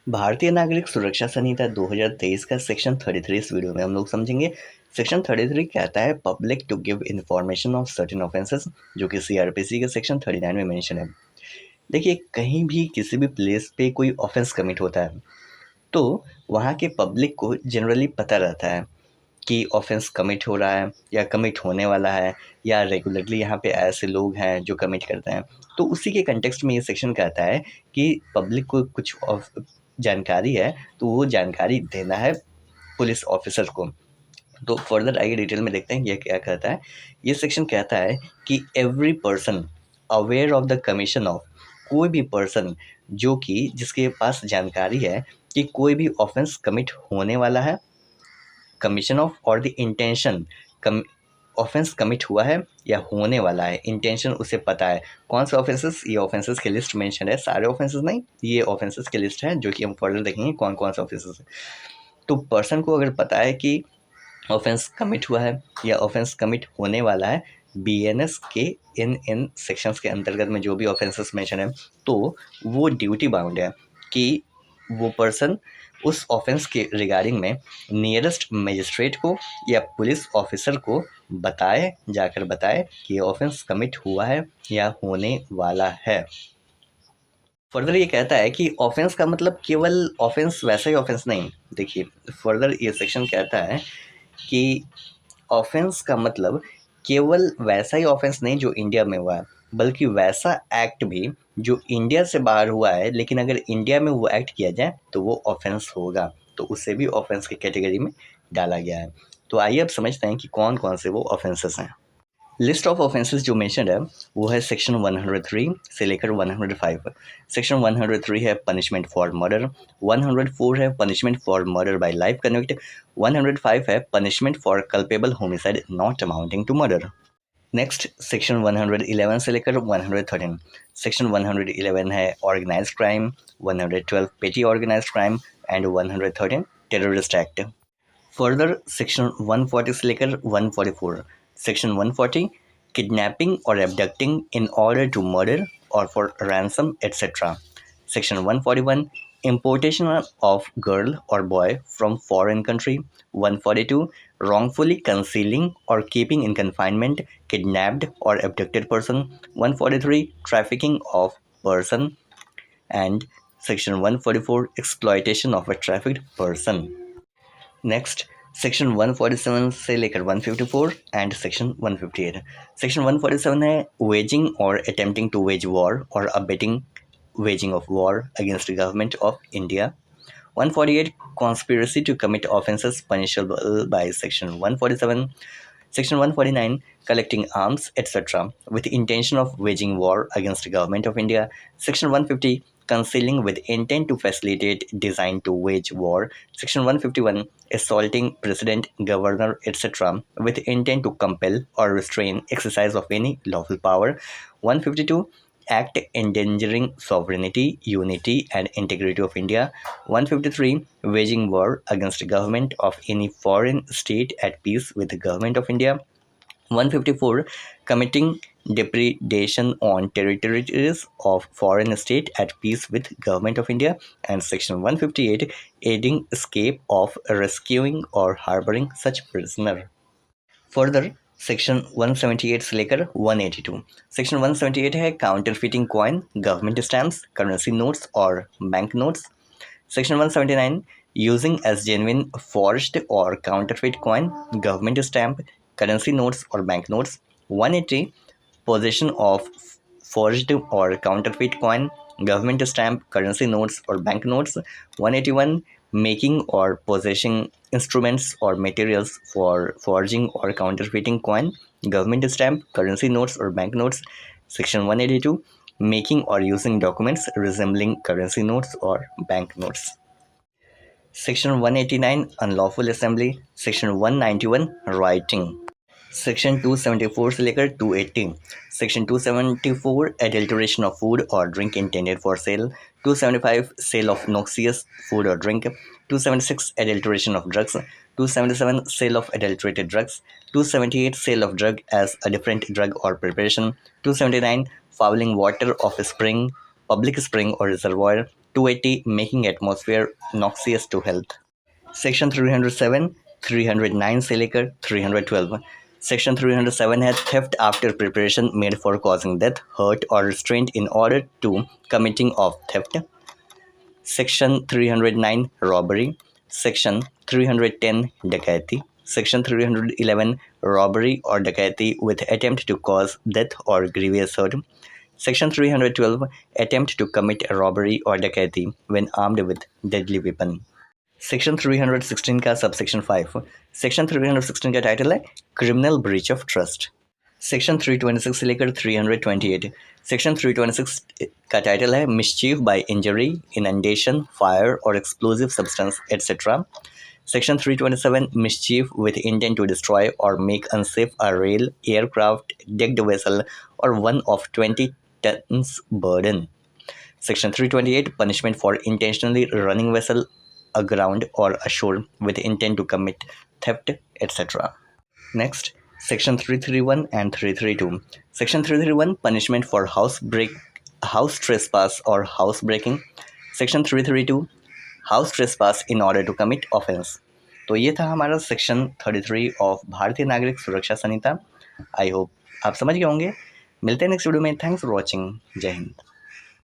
भारतीय नागरिक सुरक्षा संहिता 2023 का सेक्शन 33 इस वीडियो में हम लोग समझेंगे। सेक्शन 33 कहता है public to give information of certain offences, जो कि सीआरपीसी के सेक्शन 39 में मेंशन है। देखिए, कहीं भी किसी भी प्लेस पे कोई ऑफेंस कमिट होता है तो वहाँ के पब्लिक को जनरली पता रहता है कि ऑफेंस कमिट हो रहा है या कमिट होने वाला है, या रेगुलरली यहाँ पे ऐसे लोग हैं जो कमिट करते हैं। तो उसी के कंटेक्स्ट में ये सेक्शन कहता है कि पब्लिक को कुछ जानकारी है तो वो जानकारी देना है पुलिस ऑफिसर को। तो फर्दर आइए डिटेल में देखते हैं ये क्या कहता है। ये सेक्शन कहता है कि every person aware of the commission of, कोई भी पर्सन जो कि जिसके पास जानकारी है कि कोई भी ऑफेंस कमिट होने वाला है, कमीशन ऑफ और द इंटेंशन, ऑफेंस कमिट हुआ है या होने वाला है, इंटेंशन उसे पता है। कौन से ऑफेंसेस, ये ऑफेंसेस की लिस्ट मेंशन है, सारे ऑफेंसेस नहीं, ये ऑफेंसेस की लिस्ट है जो कि हम फर्दर देखेंगे कौन कौन से ऑफेंसेस है। तो पर्सन को अगर पता है कि ऑफेंस कमिट हुआ है या ऑफेंस कमिट होने वाला है, बीएनएस के इन सेक्शंस के अंतर्गत में जो भी ऑफेंसेस मेंशन है, तो वो ड्यूटी बाउंड है कि वो पर्सन उस ऑफेंस के रिगार्डिंग में नियरेस्ट मजिस्ट्रेट को या पुलिस ऑफिसर को जाकर बताए कि ये ऑफेंस कमिट हुआ है या होने वाला है। फर्दर ये कहता है कि ऑफेंस का मतलब केवल ऑफेंस वैसा ही ऑफेंस नहीं। देखिए, फर्दर ये सेक्शन कहता है कि ऑफेंस का मतलब केवल वैसा ही ऑफेंस नहीं जो इंडिया में हुआ है, बल्कि वैसा एक्ट भी जो इंडिया से बाहर हुआ है, लेकिन अगर इंडिया में वो एक्ट किया जाए तो वो ऑफेंस होगा, तो उसे भी ऑफेंस की कैटेगरी में डाला गया है। तो आइए अब समझते हैं कि कौन कौन से वो ऑफेंसेस हैं। लिस्ट ऑफ ऑफेंसेस जो मेंशन्ड है वो है सेक्शन 103 से लेकर 105। सेक्शन 103 है पनिशमेंट फॉर मर्डर, 104 है punishment for murder by life convict, 105 है punishment for culpable homicide not amounting to murder. Next section 111 से लेकर 113। सेक्शन 111 है organised crime, 112 petty organised crime and 113 terrorist act. Further section 140 से लेकर 144। Section 140 kidnapping और abducting in order to murder और for ransom etcetera. Section 141 importation of girl or boy from foreign country. 142 wrongfully concealing or keeping in confinement kidnapped or abducted person. 143 trafficking of person, and section 144 exploitation of a trafficked person. Next section 147 से लेकर 154 and section 158। Section 147 है waging और attempting two ways war और abetting waging of war against the government of India. 148 conspiracy to commit offences punishable by section 147. Section 149 collecting arms etc. with intention of waging war against the government of India. Section 150 concealing with intent to facilitate design to wage war. Section 151 assaulting president, governor etc. with intent to compel or restrain exercise of any lawful power. 152 act endangering sovereignty, unity and integrity of India. 153 waging war against the government of any foreign state at peace with the government of India. 154 committing depredation on territories of foreign state at peace with government of India. And section 158 aiding escape of rescuing or harboring such prisoner. Further section 178 से लेकर 182। Section 178 है counterfeiting coin, government stamps, currency notes और bank notes. Section 179 using as genuine forged और counterfeit coin, government stamp, currency notes और bank notes. 180 possession of forged और counterfeit coin, government stamp, currency notes और bank notes. 181 making or possessing instruments or materials for forging or counterfeiting coin, government stamp, currency notes or bank notes. Section 182 making or using documents resembling currency notes or bank notes. Section 189 unlawful assembly. Section 191 writing. Section 274 से लेकर 280। Section 274 adulteration of food और drink intended for sale. 275 sale of noxious food और drink. 276 adulteration of drugs. 277 sale of adulterated drugs. 278 sale of drug as a different drug और preparation. 279 fouling water of spring, public spring और reservoir. 280 making atmosphere noxious to health। Section 307 309 से लेकर 312। Section 307 है theft after preparation made for causing death, hurt और restraint in order to committing of theft. Section 309 robbery. Section 310 डकैती। Section 311 robbery और डकैती with attempt to cause death और grievous hurt. Section 312 attempt to commit robbery और डकैती when armed with deadly weapon. Section 316 का subsection 5। Section 316 का title है criminal breach of trust. Section 326 से लेकर 328। सेक्शन 326 का टाइटल है mischief by injury, inundation, fire और explosive substance etcetera. Section 327 mischief with intent to destroy और make unsafe a rail, aircraft, decked vessel और one of 20 tons burden. Section 328 punishment for intentionally running vessel aground or ashore with intent to commit theft, etc. Next, Section 331 and 332. Section 331 punishment for house trespass or house breaking. Section 332 house trespass in order to commit offense. तो ये था हमारा section 33 of भारतीय नागरिक सुरक्षा संहिता। I hope आप समझ गए होंगे। मिलते हैं नेक्स्ट वीडियो में। Thanks for watching. जय हिंद।